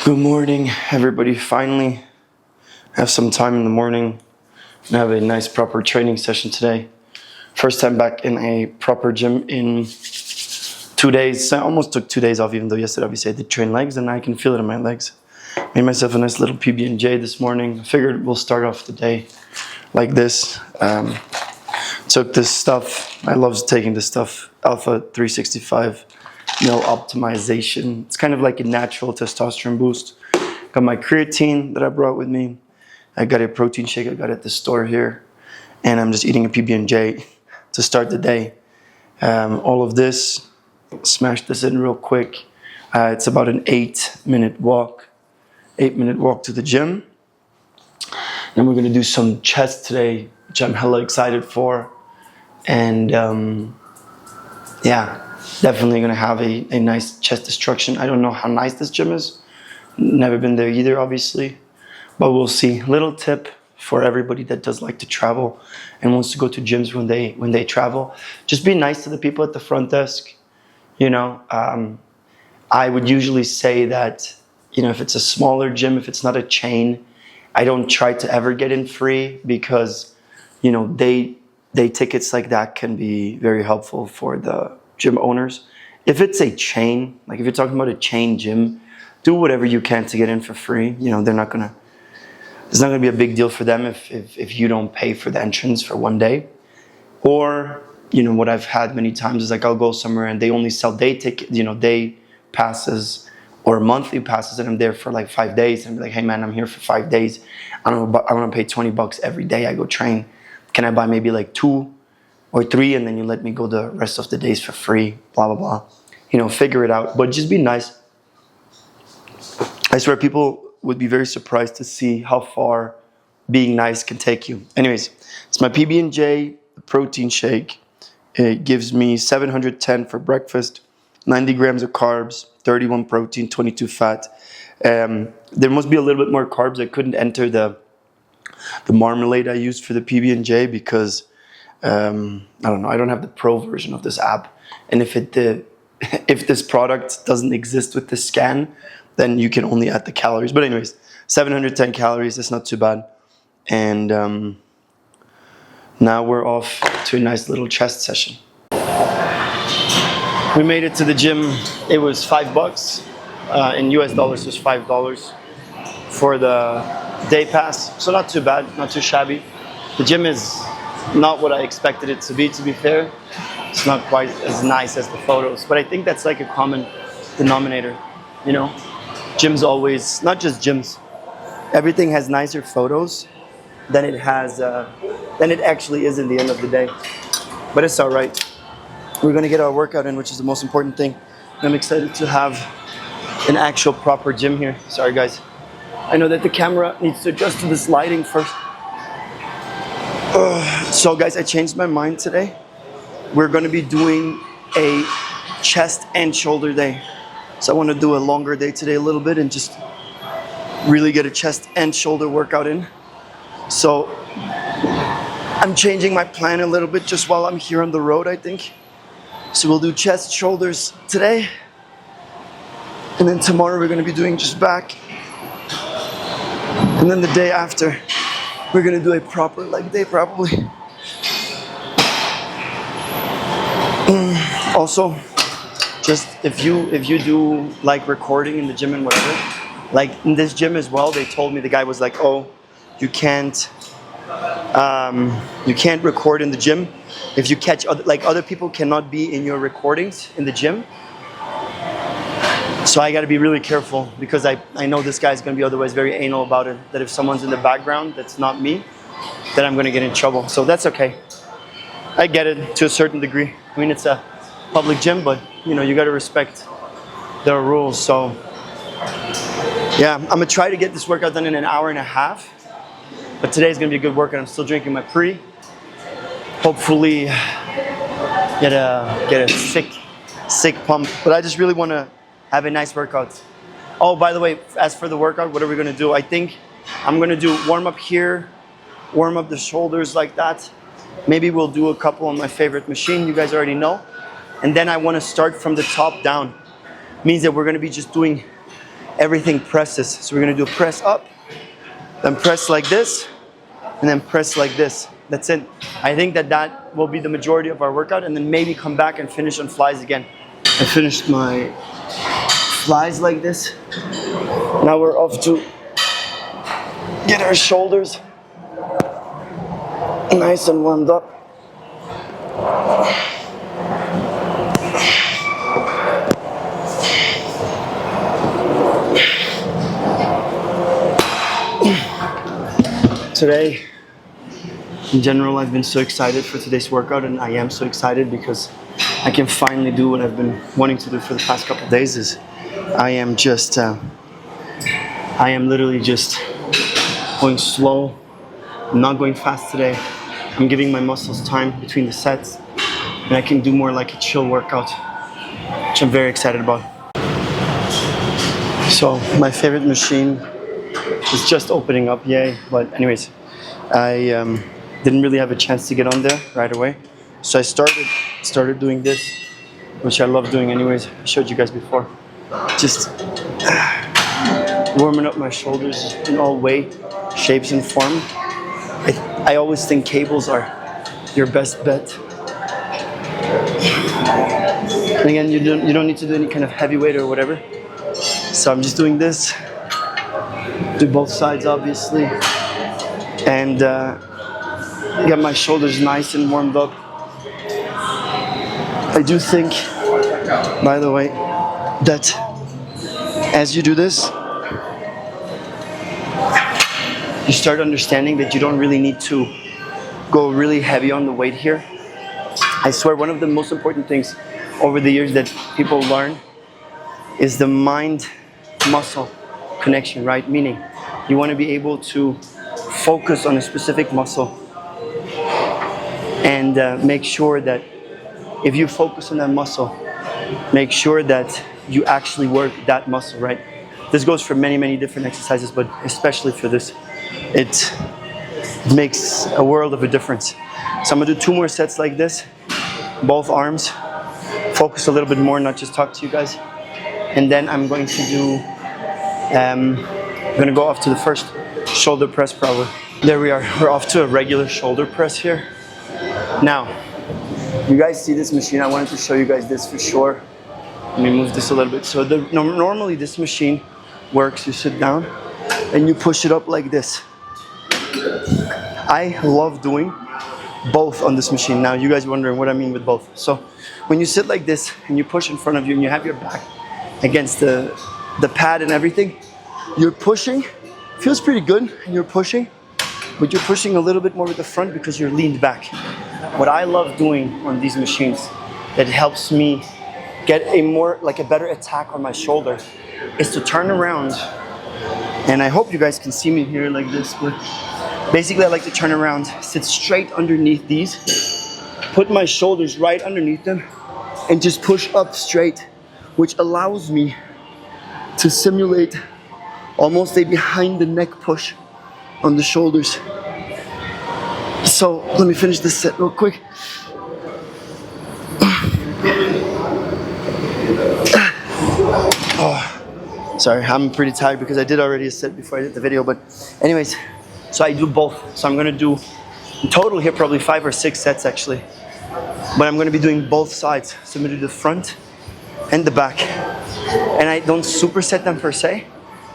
Good morning, everybody. Finally have some time in the morning and have a nice proper training session today. First time back in a proper gym in 2 days. I almost took 2 days off, even though yesterday obviously I did train legs and I can feel it in my legs. Made myself a nice little PB&J this morning. I figured we'll start off the day like this. Took this stuff. I love taking this stuff. Alpha 365 Meal Optimization. It's kind of like a natural testosterone boost. Got my creatine that I brought with me. I got a protein shake I got at the store here. And I'm just eating a PB&J to start the day. All of this, smash this in real quick. It's about an 8-minute walk. 8-minute walk to the gym. Then we're gonna do some chest today, which I'm hella excited for. And yeah, definitely gonna have a nice chest destruction. I don't know how nice this gym is. Never been there either, obviously, but we'll see. Little tip for everybody that does like to travel and wants to go to gyms when they travel: just be nice to the people at the front desk. You know, I would usually say that, you know, if it's a smaller gym, if it's not a chain, I don't try to ever get in free because, you know, they tickets like that can be very helpful for the gym owners. If it's a chain, like if you're talking about a chain gym, do whatever you can to get in for free. You know, it's not gonna be a big deal for them if you don't pay for the entrance for one day. Or, you know, what I've had many times is like I'll go somewhere and they only sell day passes or monthly passes, and I'm there for like 5 days, and I'm like, hey man, I'm here for 5 days. I want to pay $20 every day I go train. Can I buy maybe like 2 or 3, and then you let me go the rest of the days for free, blah, blah, blah. You know, figure it out, but just be nice. I swear people would be very surprised to see how far being nice can take you. Anyways, it's my PB&J protein shake. It gives me 710 for breakfast, 90 grams of carbs, 31 protein, 22 fat. There must be a little bit more carbs. I couldn't enter the marmalade I used for the PB&J because I don't know, I don't have the pro version of this app. And if this product doesn't exist with the scan, then you can only add the calories. But anyways, 710 calories, that's not too bad. And now we're off to a nice little chest session. We made it to the gym. It was $5. In US dollars, it was $5 for the day pass. So not too bad, not too shabby. The gym is not what I expected it to be fair. It's not quite as nice as the photos, but I think that's like a common denominator, you know? Gyms always, not just gyms, everything has nicer photos than it actually is in the end of the day. But it's all right. We're gonna get our workout in, which is the most important thing. I'm excited to have an actual proper gym here. Sorry guys. I know that the camera needs to adjust to this lighting first. So guys, I changed my mind today. We're gonna be doing a chest and shoulder day. So I wanna do a longer day today a little bit and just really get a chest and shoulder workout in. So I'm changing my plan a little bit just while I'm here on the road, I think. So we'll do chest, shoulders today. And then tomorrow we're gonna be doing just back. And then the day after, we're gonna do a proper leg day probably. Also, just if you do like recording in the gym and whatever, like in this gym as well, they told me, the guy was like, oh, you can't record in the gym. If you catch other people cannot be in your recordings in the gym. So I got to be really careful because I know this guy's going to be otherwise very anal about it, that if someone's in the background that's not me, then I'm going to get in trouble. So that's okay. I get it to a certain degree. I mean, it's a public gym, but you know, you got to respect their rules. So yeah, I'm going to try to get this workout done in an hour and a half. But today's going to be a good workout. I'm still drinking my pre. Hopefully get a sick pump. But I just really want to have a nice workout. Oh, by the way, as for the workout, what are we gonna do? I think I'm gonna do warm up here, warm up the shoulders like that. Maybe we'll do a couple on my favorite machine, you guys already know. And then I wanna start from the top down. Means that we're gonna be just doing everything presses. So we're gonna do a press up, then press like this, and then press like this. That's it. I think that will be the majority of our workout, and then maybe come back and finish on flies again. I finished my flies like this. Now we're off to get our shoulders nice and warmed up. Today, in general, I've been so excited for today's workout, and I am so excited because I can finally do what I've been wanting to do for the past couple of days. I am literally just going slow. I'm not going fast today. I'm giving my muscles time between the sets, and I can do more like a chill workout, which I'm very excited about. So my favorite machine is just opening up, yay. But anyways, I didn't really have a chance to get on there right away. So I started doing this, which I love doing anyways. I showed you guys before. Just warming up my shoulders in all weight, shapes and form. I always think cables are your best bet. And again, you don't need to do any kind of heavy weight or whatever. So I'm just doing this. Do both sides, obviously, and get my shoulders nice and warmed up. I do think, by the way, that as you do this, you start understanding that you don't really need to go really heavy on the weight here. I swear, one of the most important things over the years that people learn is the mind-muscle connection, right? Meaning, you want to be able to focus on a specific muscle and make sure that if you focus on that muscle, make sure that you actually work that muscle, right? This goes for many, many different exercises, but especially for this, it makes a world of a difference. So I'm gonna do 2 more sets like this, both arms, focus a little bit more, not just talk to you guys. And then I'm going to do, I'm gonna go off to the first shoulder press probably. There we are, we're off to a regular shoulder press here. Now, you guys see this machine, I wanted to show you guys this for sure. Let me move this a little bit. So normally this machine works, you sit down and you push it up like this. I love doing both on this machine. Now you guys are wondering what I mean with both. So when you sit like this and you push in front of you and you have your back against the pad and everything, you're pushing, feels pretty good, and you're pushing, but you're pushing a little bit more with the front because you're leaned back. What I love doing on these machines that helps me get a better attack on my shoulder is to turn around, and I hope you guys can see me here like this, but basically I like to turn around, sit straight underneath these, put my shoulders right underneath them, and just push up straight, which allows me to simulate almost a behind the neck push on the shoulders. So let me finish this set real quick. Oh, sorry, I'm pretty tired because I did already a set before I did the video, but anyways, so I do both. So I'm gonna do, in total here, probably 5 or 6 sets actually, but I'm gonna be doing both sides. So I'm gonna do the front and the back. And I don't superset them per se,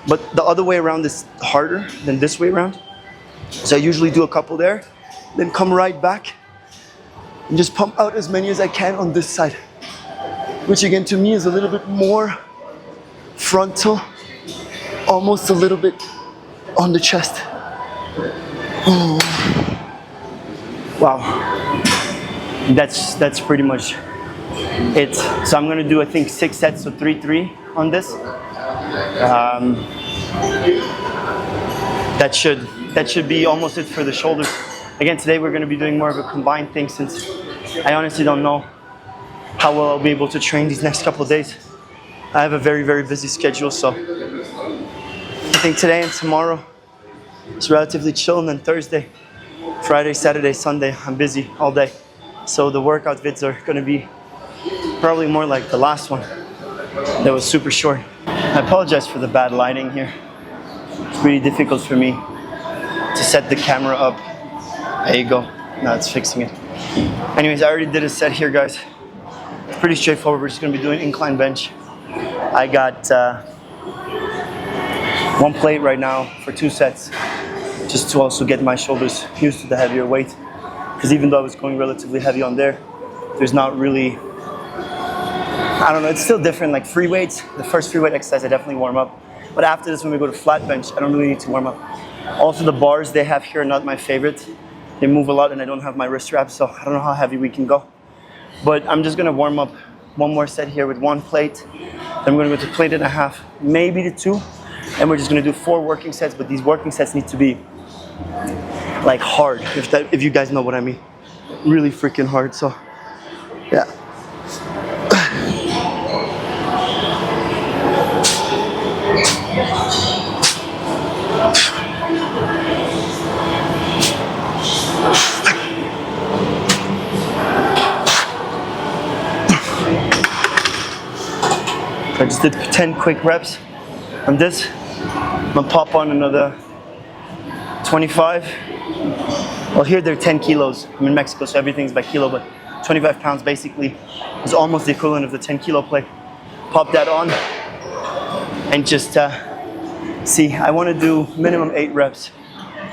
but the other way around is harder than this way around. So I usually do a couple there, then come right back and just pump out as many as I can on this side, which again to me is a little bit more frontal, almost a little bit on the chest. Oh. Wow, that's pretty much it. So I'm gonna do I think 6 sets, so 3-3 on this. That should be almost it for the shoulders. Again, today we're going to be doing more of a combined thing since I honestly don't know how well I'll be able to train these next couple of days. I have a very, very busy schedule, so I think today and tomorrow it's relatively chill, and then Thursday, Friday, Saturday, Sunday, I'm busy all day. So the workout vids are going to be probably more like the last one that was super short. I apologize for the bad lighting here. It's really difficult for me to set the camera up. There you go. Now it's fixing it. Anyways, I already did a set here, guys. It's pretty straightforward. We're just gonna be doing incline bench. I got 1 plate right now for 2 sets, just to also get my shoulders used to the heavier weight. Because even though I was going relatively heavy on there, there's not really, I don't know, it's still different. Like free weights, the first free weight exercise I definitely warm up. But after this, when we go to flat bench, I don't really need to warm up. Also, the bars they have here are not my favorite. They move a lot and I don't have my wrist wrap, so I don't know how heavy we can go. But I'm just gonna warm up 1 more set here with 1 plate. Then we're gonna go to plate and a half, maybe to 2. And we're just gonna do 4 working sets, but these working sets need to be like hard, if you guys know what I mean. Really freaking hard, so yeah. I just did 10 quick reps on this. I'm gonna pop on another 25. Well, here they're 10 kilos. I'm in Mexico, so everything's by kilo, but 25 pounds basically is almost the equivalent of the 10 kilo plate. Pop that on and just see, I wanna do minimum 8 reps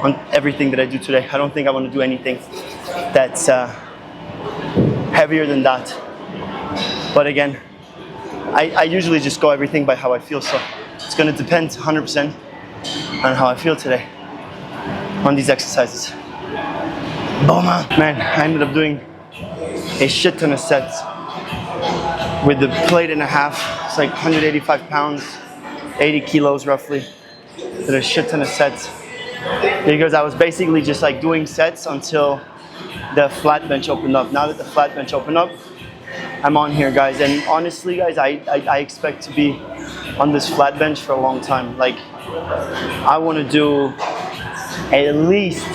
on everything that I do today. I don't think I wanna do anything that's heavier than that. But again, I usually just go everything by how I feel, so it's gonna depend 100% on how I feel today on these exercises. Oh man, I ended up doing a shit ton of sets with the plate and a half. It's like 185 pounds, 80 kilos roughly. Did a shit ton of sets because I was basically just like doing sets until the flat bench opened up. Now that the flat bench opened up, I'm on here, guys. And honestly, guys, I expect to be on this flat bench for a long time. Like, I want to do at least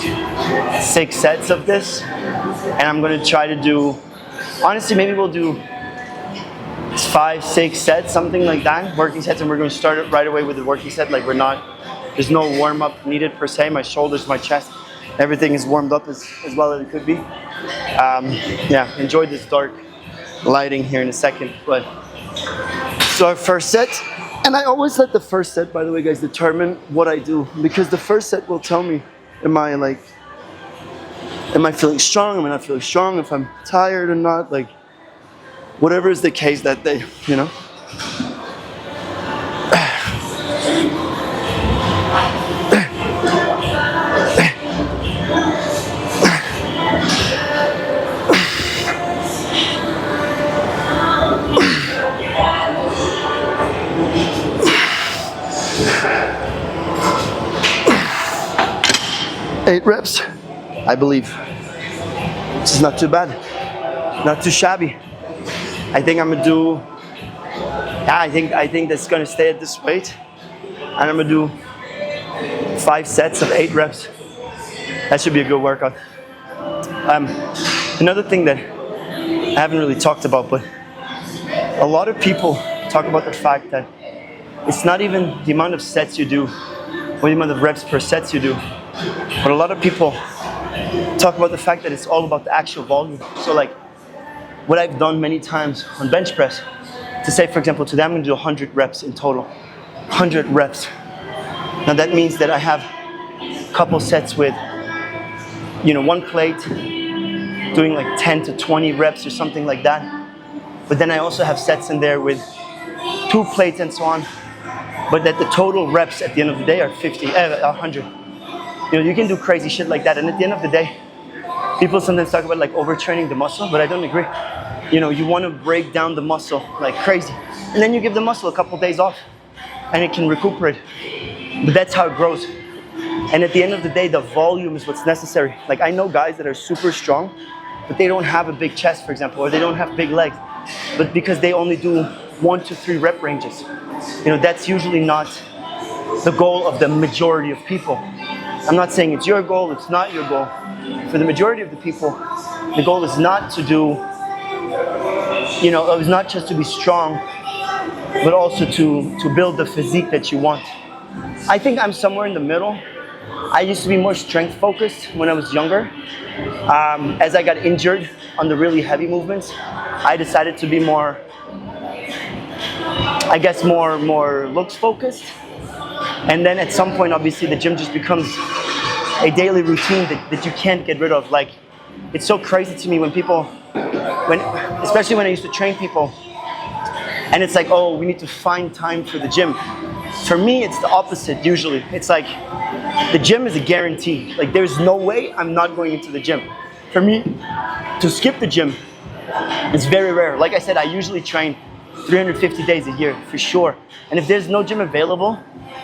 6 sets of this, and I'm going to try to do, honestly, maybe we'll do 5, 6 sets, something like that, working sets, and we're going to start it right away with the working set. Like, there's no warm-up needed per se. My shoulders, my chest, everything is warmed up as well as it could be. Yeah, enjoy this dark lighting here in a second. But so our first set, and I always let the first set, by the way, guys, determine what I do, because the first set will tell me, am I feeling strong? Am I not feeling strong? If I'm tired or not? Like, whatever is the case that day, you know. 8 reps, I believe. This is not too bad, not too shabby. I think I'm gonna do, yeah, I think that's gonna stay at this weight. And I'm gonna do 5 sets of 8 reps. That should be a good workout. Another thing that I haven't really talked about, but a lot of people talk about the fact that it's not even the amount of sets you do, or the amount of reps per sets you do, but a lot of people talk about the fact that it's all about the actual volume. So like what I've done many times on bench press, to say, for example, today I'm gonna do 100 reps in total, 100 reps. Now that means that I have a couple sets with, 1 plate, doing like 10 to 20 reps or something like that. But then I also have sets in there with 2 plates and so on, but that the total reps at the end of the day are 100. You can do crazy shit like that, and at the end of the day, people sometimes talk about like overtraining the muscle, but I don't agree. You want to break down the muscle like crazy, and then you give the muscle a couple days off, and it can recuperate. But that's how it grows. And at the end of the day, the volume is what's necessary. Like, I know guys that are super strong, but they don't have a big chest, for example, or they don't have big legs, but because they only do 1 to 3 rep ranges. That's usually not the goal of the majority of people. I'm not saying it's your goal, it's not your goal. For the majority of the people, the goal is not to do, it's not just to be strong, but also to build the physique that you want. I think I'm somewhere in the middle. I used to be more strength focused when I was younger. As I got injured on the really heavy movements, I decided to be more, I guess, more looks focused. And then at some point, obviously, the gym just becomes a daily routine that you can't get rid of. Like, it's so crazy to me when people, especially when I used to train people, and it's like, oh, we need to find time for the gym. For me, it's the opposite usually. It's like, the gym is a guarantee. Like, there's no way I'm not going into the gym. For me, to skip the gym is very rare. Like I said, I usually train 350 days a year, for sure. And if there's no gym available,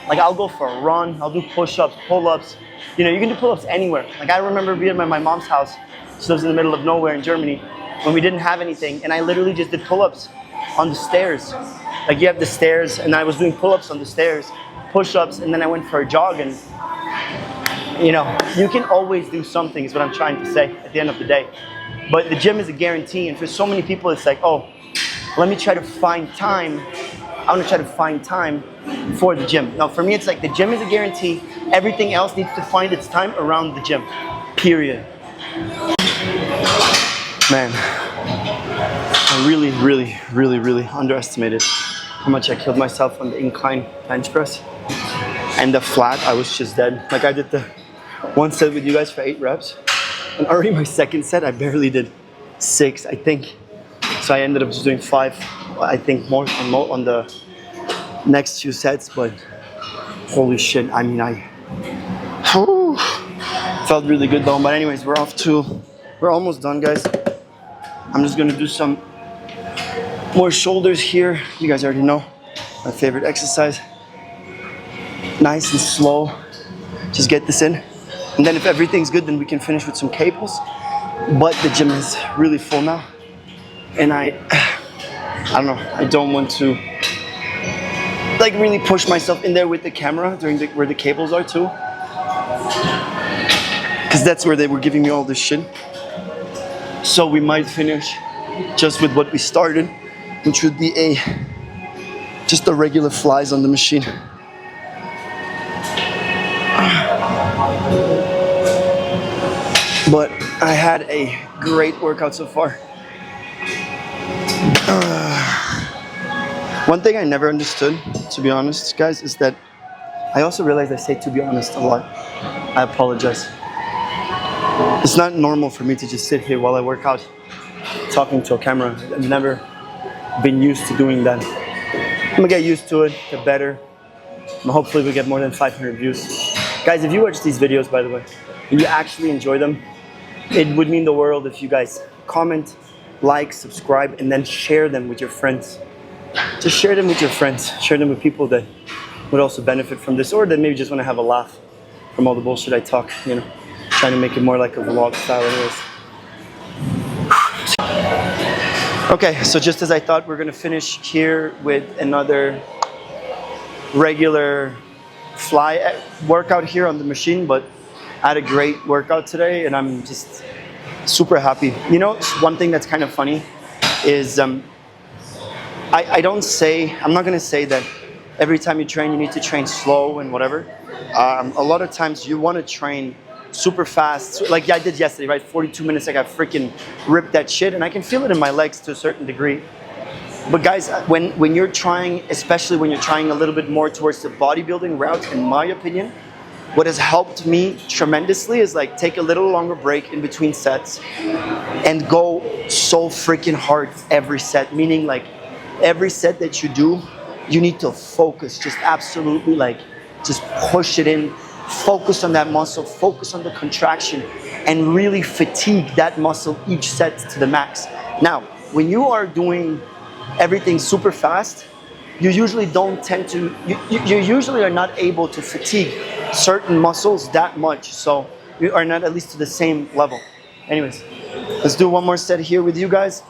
like, I'll go for a run, I'll do push-ups, pull-ups. You know, you can do pull-ups anywhere. Like, I remember being at my mom's house. She lives in the middle of nowhere in Germany, when we didn't have anything, and I literally just did pull-ups on the stairs. Like, you have the stairs, and I was doing pull-ups on the stairs, push-ups, and then I went for a jog. And you know, you can always do something, is what I'm trying to say at the end of the day. But the gym is a guarantee, and for so many people, it's like, oh, let me try to find time. I want to try to find time for the gym. Now, for me, it's like the gym is a guarantee. Everything else needs to find its time around the gym, period. Man, I really underestimated how much I killed myself on the incline bench press. And the flat, I was just dead. Like, I did the one set with you guys for 8 reps. And already my second set, I barely did 6, I think. So I ended up just doing 5, I think, more on the next few sets. But holy shit, I mean, I felt really good though. But anyways, we're almost done, guys. I'm just gonna do some more shoulders here. You guys already know my favorite exercise. Nice and slow. Just get this in. And then if everything's good, then we can finish with some cables. But the gym is really full now. And I don't know, I don't want to like really push myself in there with the camera where the cables are too. Because that's where they were giving me all this shit. So we might finish just with what we started, which would be just the regular flies on the machine. But I had a great workout so far. One thing I never understood, to be honest, guys, is that I also realized I say "to be honest" a lot. I apologize. It's not normal for me to just sit here while I work out talking to a camera. I've never been used to doing that. I'm gonna get used to it, get better. And hopefully we get more than 500 views. Guys, if you watch these videos, by the way, and you actually enjoy them, it would mean the world if you guys comment, like, subscribe, and then share them with your friends. Just share them with your friends. Share them with people that would also benefit from this, or that maybe just want to have a laugh from all the bullshit I talk, you know. Trying to make it more like a vlog style anyways. Okay, so just as I thought, we're gonna finish here with another regular fly workout here on the machine, but I had a great workout today and I'm just super happy. You know, one thing that's kind of funny is I'm not gonna say that every time you train you need to train slow and whatever. A lot of times you wanna train super fast, like I did yesterday, right? 42 minutes, like I freaking ripped that shit, and I can feel it in my legs to a certain degree. But guys, when you're trying, especially when you're trying a little bit more towards the bodybuilding route, in my opinion, what has helped me tremendously is like take a little longer break in between sets and go so freaking hard every set. Meaning like every set that you do, you need to focus, just absolutely like just push it in. Focus on that muscle, focus on the contraction, and really fatigue that muscle each set to the max. Now, when you are doing everything super fast, you usually don't tend to, you usually are not able to fatigue certain muscles that much, so you are not at least to the same level. Anyways, let's do one more set here with you guys.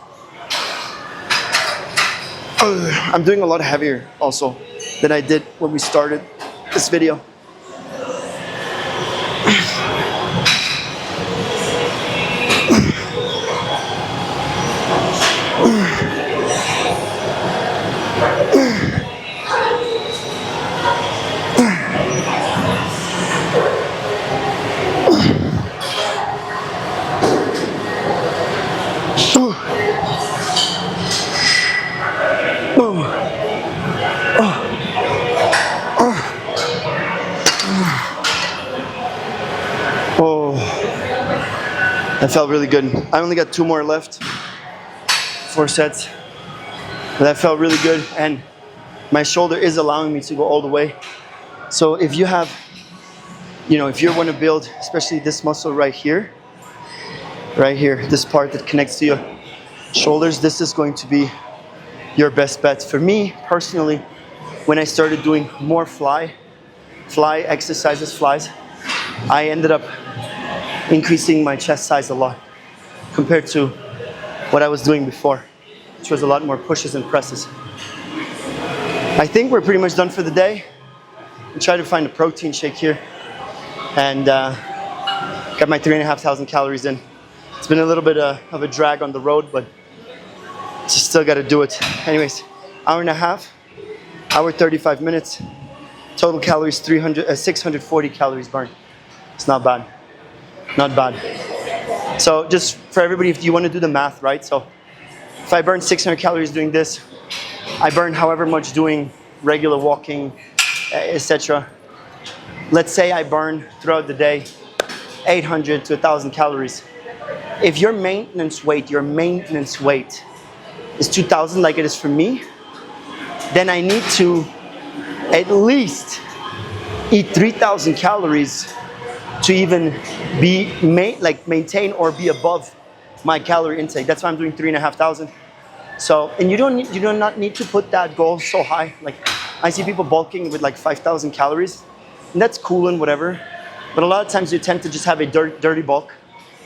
I'm doing a lot heavier also than I did when we started this video. That felt really good. I only got 2 more left. 4 sets. But that felt really good, and my shoulder is allowing me to go all the way. So if you have, if you want to build, especially this muscle right here, this part that connects to your shoulders, this is going to be your best bet. For me, personally, when I started doing more fly exercises, flies, I ended up increasing my chest size a lot compared to what I was doing before, which was a lot more pushes and presses. I think we're pretty much done for the day. I tried to find a protein shake here, and got my 3,500 calories in. It's been a little bit of a drag on the road, but just still got to do it. Anyways, hour and a half, hour 35 minutes. Total calories 640 calories burned. It's not bad, not bad. So just for everybody, if you want to do the math, right? So if I burn 600 calories doing this, I burn however much doing regular walking, etc. Let's say I burn throughout the day 800 to 1,000 calories. If your maintenance weight is 2,000 like it is for me, then I need to at least eat 3,000 calories to even be maintain or be above my calorie intake. That's why I'm doing 3,500. So, and you do not need to put that goal so high. Like, I see people bulking with like 5,000 calories, and that's cool and whatever. But a lot of times you tend to just have a dirty bulk,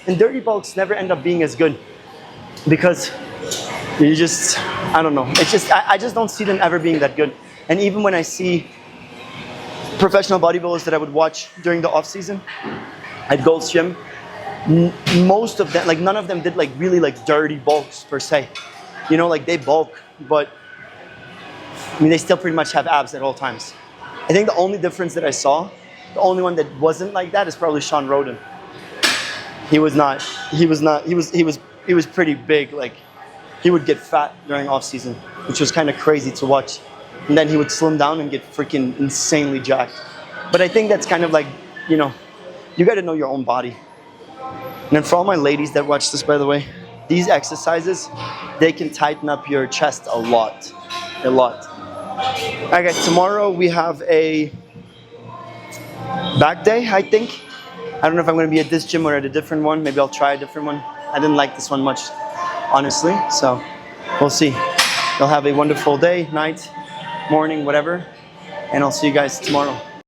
and dirty bulks never end up being as good because you just, I don't know. It's just I just don't see them ever being that good. And even when I see professional bodybuilders that I would watch during the off season at Gold's Gym, most of them, like none of them did like really like dirty bulks per se. Like they bulk, but I mean, they still pretty much have abs at all times. I think the only difference that I saw, the only one that wasn't like that is probably Sean Roden. He was pretty big. Like, he would get fat during off season, which was kind of crazy to watch. And then he would slim down and get freaking insanely jacked. But I think that's kind of like, you got to know your own body. And then for all my ladies that watch this, by the way, these exercises, they can tighten up your chest a lot. A lot. All right, guys, tomorrow we have a back day, I think. I don't know if I'm going to be at this gym or at a different one. Maybe I'll try a different one. I didn't like this one much, honestly. So we'll see. You'll have a wonderful day, night, morning, whatever. And I'll see you guys tomorrow.